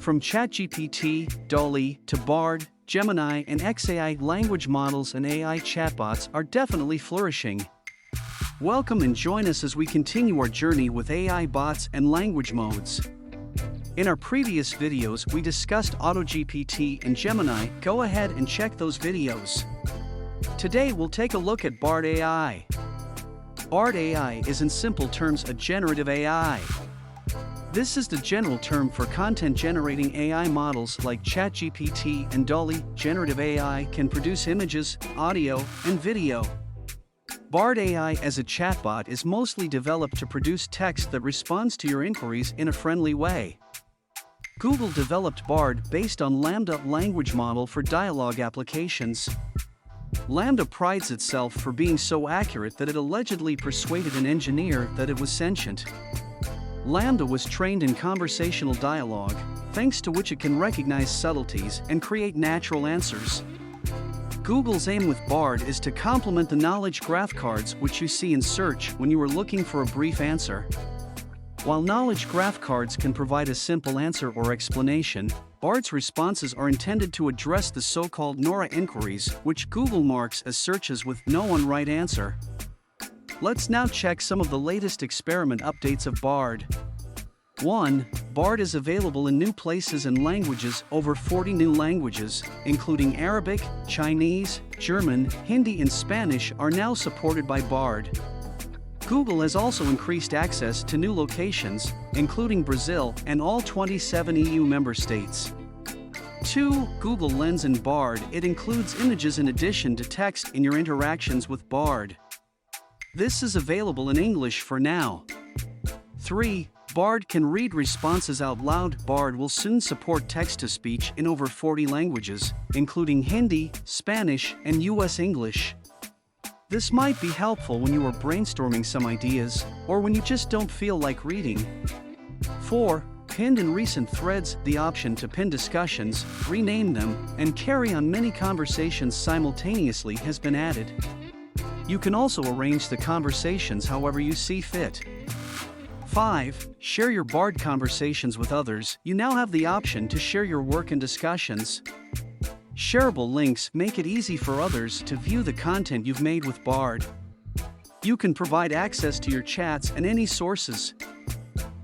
From ChatGPT, DALL-E, to Bard, Gemini, and XAI, language models and AI chatbots are definitely flourishing. Welcome and join us as we continue our journey with AI bots and language modes. In our previous videos, we discussed AutoGPT and Gemini. Go ahead and check those videos. Today we'll take a look at Bard AI. Bard AI is in simple terms a generative AI. This is the general term for content-generating AI models like ChatGPT and DALL-E. Generative AI can produce images, audio, and video. Bard AI as a chatbot is mostly developed to produce text that responds to your inquiries in a friendly way. Google developed Bard based on Lambda language model for dialogue applications. Lambda prides itself for being so accurate that it allegedly persuaded an engineer that it was sentient. Lambda was trained in conversational dialogue, thanks to which it can recognize subtleties and create natural answers. Google's aim with Bard is to complement the knowledge graph cards which you see in search when you are looking for a brief answer. While knowledge graph cards can provide a simple answer or explanation, Bard's responses are intended to address the so-called NORA inquiries, which Google marks as searches with no one right answer. Let's now check some of the latest experiment updates of Bard. 1. Bard is available in new places and languages. Over 40 new languages, including Arabic, Chinese, German, Hindi and Spanish, are now supported by Bard. Google has also increased access to new locations, including Brazil and all 27 EU member states. 2. Google Lens in Bard. It includes images in addition to text in your interactions with Bard. This is available in English for now. 3. Bard can read responses out loud. Bard will soon support text-to-speech in over 40 languages, including Hindi, Spanish, and US English. This might be helpful when you are brainstorming some ideas, or when you just don't feel like reading. 4. Pinned in recent threads. The option to pin discussions, rename them, and carry on many conversations simultaneously has been added. You can also arrange the conversations however you see fit. 5. Share your Bard conversations with others. You now have the option to share your work and discussions. Shareable links make it easy for others to view the content you've made with Bard. You can provide access to your chats and any sources.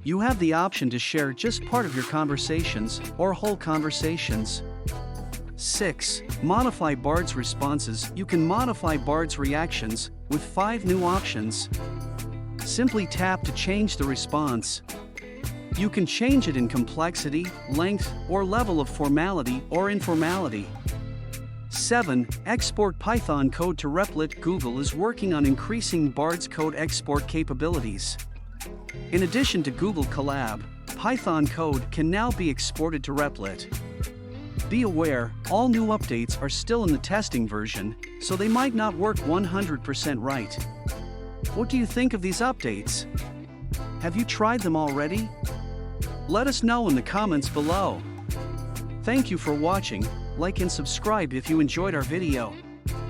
You have the option to share just part of your conversations or whole conversations. 6. Modify Bard's responses. You can modify Bard's reactions with 5 new options. Simply tap to change the response. You can change it in complexity, length, or level of formality or informality. 7. Export Python code to Replit. Google is working on increasing Bard's code export capabilities. In addition to Google Colab, Python code can now be exported to Replit. Be aware, all new updates are still in the testing version, so they might not work 100% right. What do you think of these updates? Have you tried them already? Let us know in the comments below. Thank you for watching. Like and subscribe if you enjoyed our video.